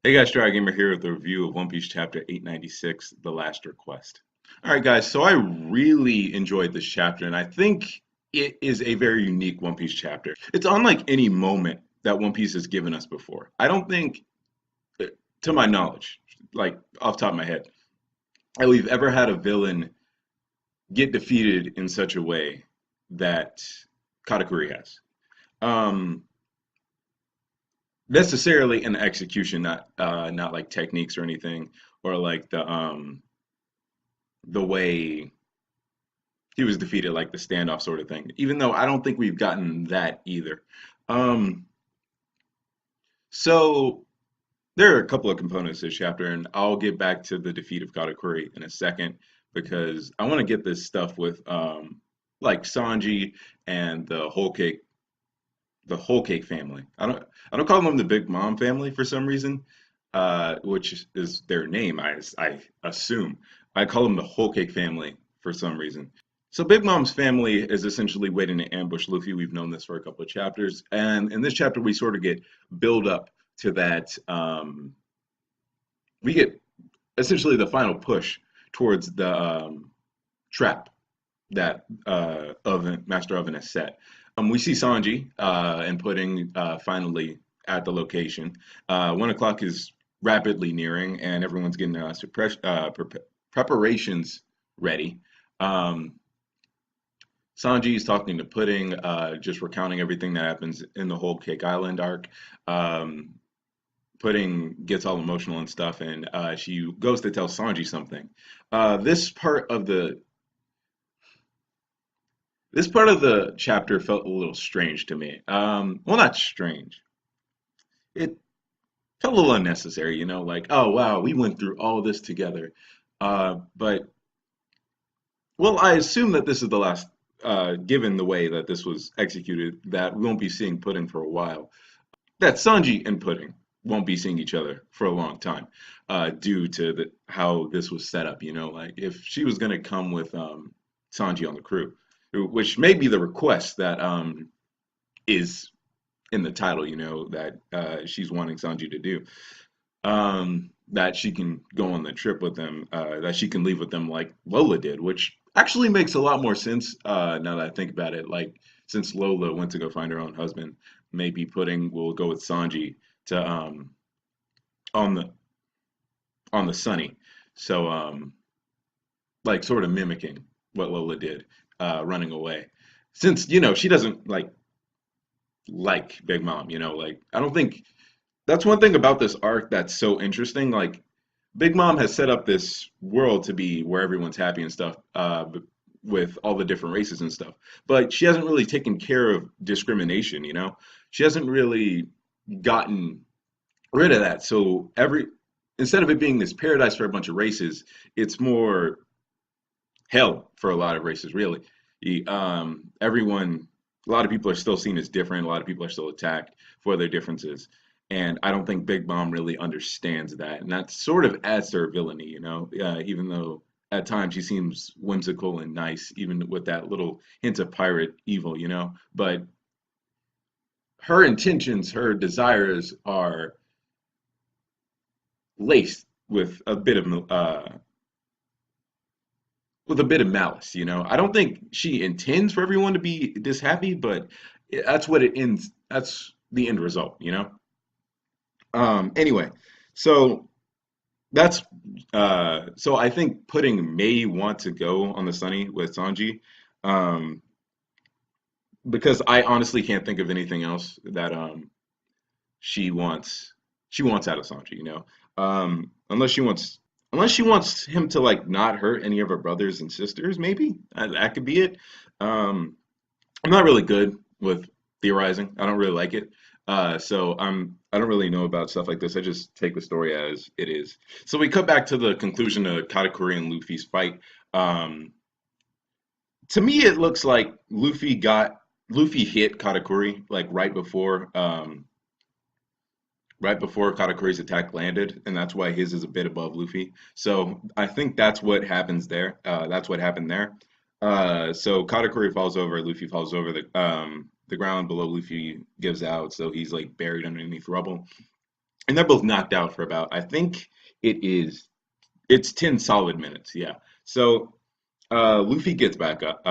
Hey guys, Try Gamer here with a review of One Piece Chapter 896, The Last Request. Alright guys, so I really enjoyed this chapter and I think it is a very unique One Piece chapter. It's unlike any moment that One Piece has given us before. I don't think, to my knowledge, like off the top of my head, that we've ever had a villain get defeated in such a way that Katakuri has. Um, Necessarily in execution, not like techniques or anything, or like the way he was defeated, like the standoff sort of thing. Even though I don't think we've gotten that either. Um, so there are a couple of components to this chapter, and I'll get back to the defeat of Katakuri in a second because I want to get this stuff with like Sanji and the whole cake family. I don't call them the Big Mom family for some reason, which is their name. I assume I call them the whole cake family for some reason. So Big Mom's family is essentially waiting to ambush Luffy. We've known this for a couple of chapters, and in this chapter we sort of get build up to that. We get essentially the final push towards the trap that Oven Master Oven has set. We see Sanji and Pudding finally at the location. 1 o'clock is rapidly nearing, and everyone's getting their preparations ready. Um, Sanji is talking to Pudding, just recounting everything that happens in the whole Cake Island arc. Um, Pudding gets all emotional and stuff, and she goes to tell Sanji something. This part of the chapter felt a little strange to me. Well, not strange. It felt a little unnecessary, like, oh wow, we went through all this together. But well, I assume that this is the last, given the way that this was executed, that we won't be seeing Pudding for a while. That Sanji and Pudding won't be seeing each other for a long time, due to how this was set up. Like if she was going to come with Sanji on the crew, which may be the request that is in the title, that she's wanting Sanji to do. That she can go on the trip with them, that she can leave with them like Lola did, which actually makes a lot more sense now that I think about it. Like, since Lola went to go find her own husband, maybe Pudding will go with Sanji to on the Sunny. So like sort of mimicking what Lola did, running away. Since she doesn't like Big Mom, like I don't think that's one thing about this arc that's so interesting. Like Big Mom has set up this world to be where everyone's happy and stuff, with all the different races and stuff. But she hasn't really taken care of discrimination. She hasn't really gotten rid of that. So instead of it being this paradise for a bunch of races, it's more hell for a lot of races, really. Everyone, a lot of people are still seen as different. A lot of people are still attacked for their differences. And I don't think Big Mom really understands that. And that sort of adds to her villainy, even though at times she seems whimsical and nice, even with that little hint of pirate evil, But her intentions, her desires are laced with a bit of malice. I don't think she intends for everyone to be this happy, but that's what it ends. That's the end result. Anyway, so that's so I think Pudding may want to go on the Sunny with Sanji, um, because I honestly can't think of anything else that she wants she wants out of Sanji. Unless she wants him to like not hurt any of her brothers and sisters, maybe that could be it. Um, I'm not really good with theorizing. I don't really like it. So I don't really know about stuff like this. I just take the story as it is. So we cut back to the conclusion of Katakuri and Luffy's fight. Um, to me, it looks like Luffy hit Katakuri like right before Katakuri's attack landed, and that's why his is a bit above Luffy. So I think that's what happens there. That's what happened there. So Katakuri falls over, Luffy falls over the ground below Luffy gives out, so he's like buried underneath rubble. and they're both knocked out for about, I think it is, it's 10 solid minutes. Yeah. So Luffy gets back up.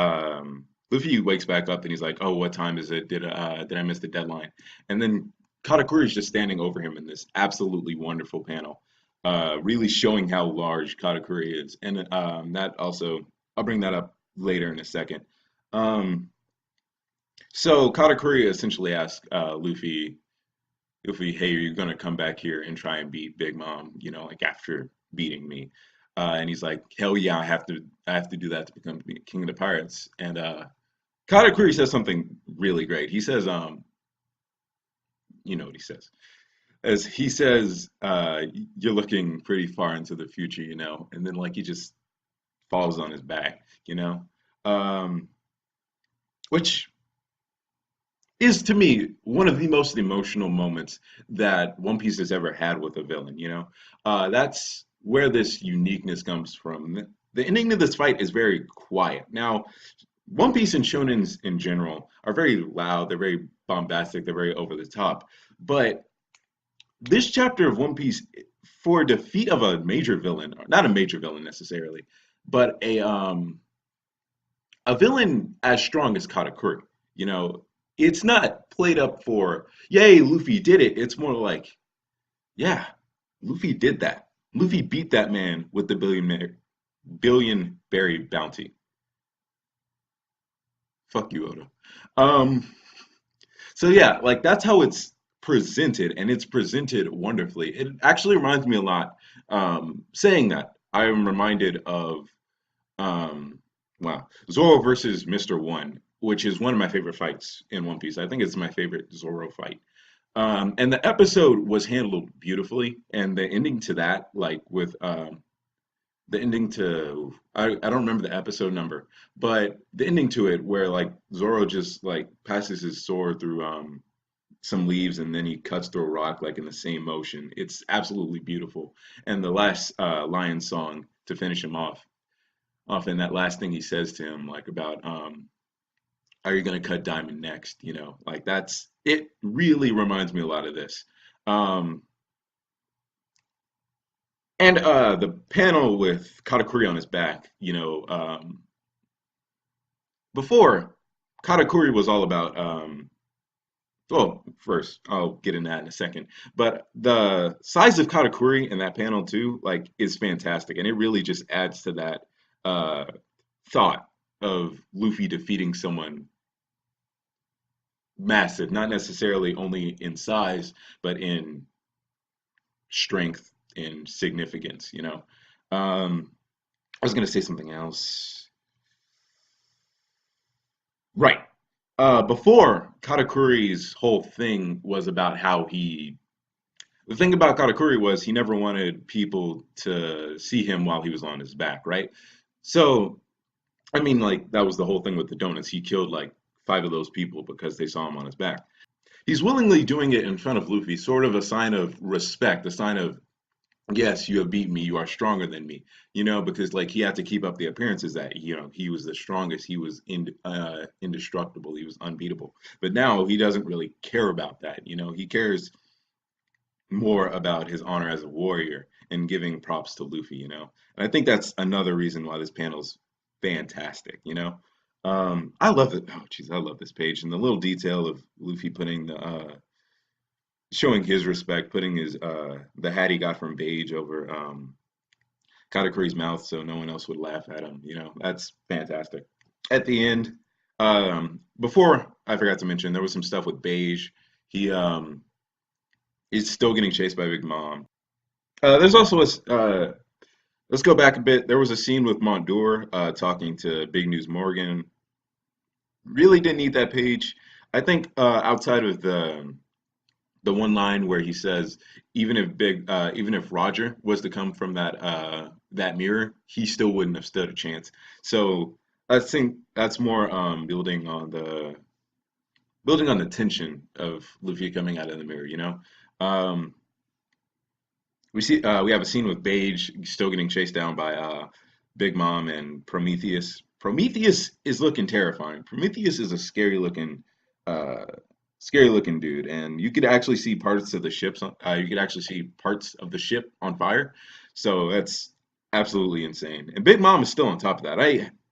Luffy wakes back up and he's like, "Oh, what time is it? Did I miss the deadline?" And then Katakuri is just standing over him in this absolutely wonderful panel, really showing how large Katakuri is. And that also, I'll bring that up later in a second. Um, so Katakuri essentially asks Luffy, "Hey, are you gonna come back here and try and beat Big Mom? You know, like after beating me?" And he's like, "Hell yeah, I have to do that to become king of the pirates." And Katakuri says something really great. He says, you know what he says? As he says, "You're looking pretty far into the future, you know." And then like he just falls on his back, you know, um, which is to me one of the most emotional moments that One Piece has ever had with a villain. You know, that's where this uniqueness comes from. The ending of this fight is very quiet. Now, One Piece and shonens in general are very loud. They're very bombastic. They're very over the top. But this chapter of One Piece, for defeat of a major villain, or not a major villain necessarily, but a villain as strong as Katakuri. You know, it's not played up for, yay, Luffy did it. It's more like, yeah, Luffy did that. Luffy beat that man with the billion berry bounty. Fuck you, Oda. Um, so yeah, like that's how it's presented, and it's presented wonderfully. It actually reminds me a lot. Saying that, I am reminded of Um, wow. Zoro versus Mr. One, which is one of my favorite fights in One Piece. I think it's my favorite Zoro fight. And the episode was handled beautifully, and the ending to that, like with the ending to I don't remember the episode number, but the ending to it where like Zoro just like passes his sword through some leaves and then he cuts through a rock like in the same motion. It's absolutely beautiful. And the last lion song to finish him off in that last thing he says to him like about are you going to cut Diamond next, you know, like that's it really reminds me a lot of this. um and the panel with Katakuri on his back, you know, before Katakuri was all about well, first I'll get into that in a second, but the size of Katakuri in that panel too like is fantastic, and it really just adds to that uh thought of Luffy defeating someone massive, not necessarily only in size, but in strength and significance, you know. I was going to say something else. Right. Before, Katakuri's whole thing was about how the thing about Katakuri was he never wanted people to see him while he was on his back, right? So, I mean, like, that was the whole thing with the donuts. He killed like five of those people because they saw him on his back. He's willingly doing it in front of Luffy, sort of a sign of respect, a sign of, yes, you have beaten me, you are stronger than me, you know, because like he had to keep up the appearances that, you know, he was the strongest, he was indestructible, he was unbeatable. But now he doesn't really care about that, you know, he cares more about his honor as a warrior and giving props to Luffy, you know. And I think that's another reason why this panel's fantastic, you know. I love it. Oh, jeez, I love this page and the little detail of Luffy putting the showing his respect, putting his the hat he got from Beige over Katakuri's mouth so no one else would laugh at him. You know, that's fantastic. At the end, before I forgot to mention, there was some stuff with Beige. He is still getting chased by Big Mom. There's also let's go back a bit. There was a scene with Mondour talking to Big News Morgan. Really didn't need that page. I think outside of the one line where he says, even if Roger was to come from that mirror, he still wouldn't have stood a chance. So I think that's more building on the tension of Luffy coming out of the mirror. You know, um, we have a scene with Beige still getting chased down by Big Mom and Prometheus. Prometheus is looking terrifying. Prometheus is a scary looking uh, scary looking dude, and you could actually see parts of the ships. You could actually see parts of the ship on fire. So that's absolutely insane. And Big Mom is still on top of that.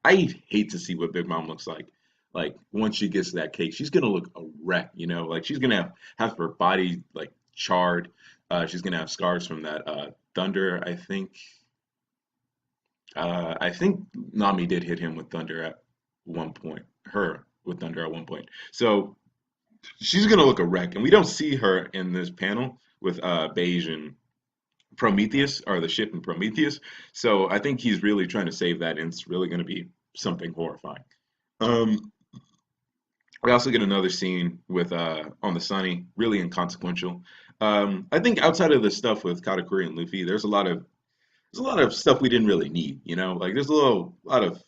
I hate to see what Big Mom looks like. Like once she gets to that cake, she's gonna look a wreck. You know, like she's gonna have her body like charred. She's gonna have scars from that thunder. I think Nami did hit him with thunder at one point. Her with thunder at one point. So she's gonna look a wreck, and we don't see her in this panel with Beige and Prometheus, or the ship and Prometheus. So I think he's really trying to save that, and it's really gonna be something horrifying. Um, we also get another scene with on the Sunny, really inconsequential. I think outside of the stuff with Katakuri and Luffy, there's a lot of stuff we didn't really need. You know, like there's a lot of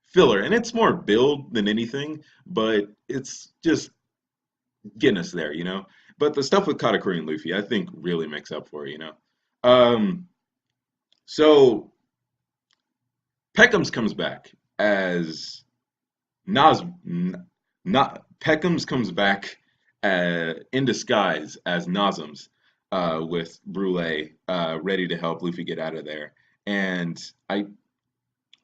filler, and it's more build than anything, but it's just getting us there, you know. But the stuff with Katakuri and Luffy, I think, really makes up for it, you know. Um, so Peckhams comes back as Nas, not Peckhams comes back in disguise as Nazums with Brule ready to help Luffy get out of there. And I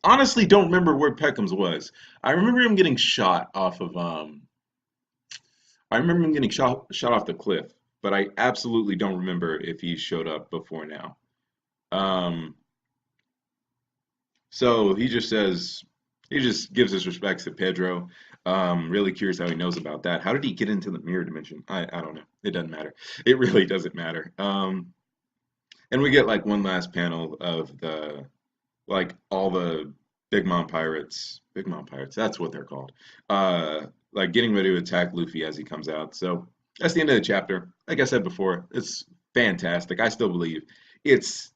honestly don't remember where Peckhams was. I remember him getting shot off of I remember him getting shot off the cliff, but I absolutely don't remember if he showed up before now. Um, so he just gives his respects to Pedro. Really curious how he knows about that. How did he get into the mirror dimension? I don't know. It doesn't matter. It really doesn't matter. And we get like one last panel of the like all the Big Mom Pirates, that's what they're called. Like getting ready to attack Luffy as he comes out. So that's the end of the chapter. Like I said before, it's fantastic. I still believe it's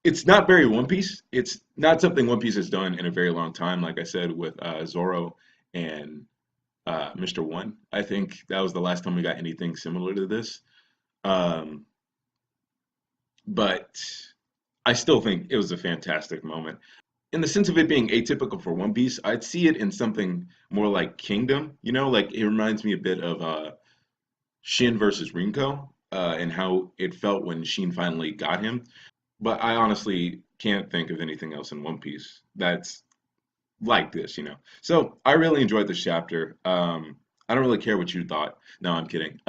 it's not very One Piece. It's not something One Piece has done in a very long time. Like I said with Zoro and Mr. One, I think that was the last time we got anything similar to this. Um, but I still think it was a fantastic moment. In the sense of it being atypical for One Piece, I'd see it in something more like Kingdom. You know, like it reminds me a bit of Shin versus Rinko, and how it felt when Shin finally got him. But I honestly can't think of anything else in One Piece that's like this, you know. So I really enjoyed this chapter. I don't really care what you thought. No, I'm kidding.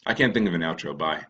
I can't think of an outro. Bye.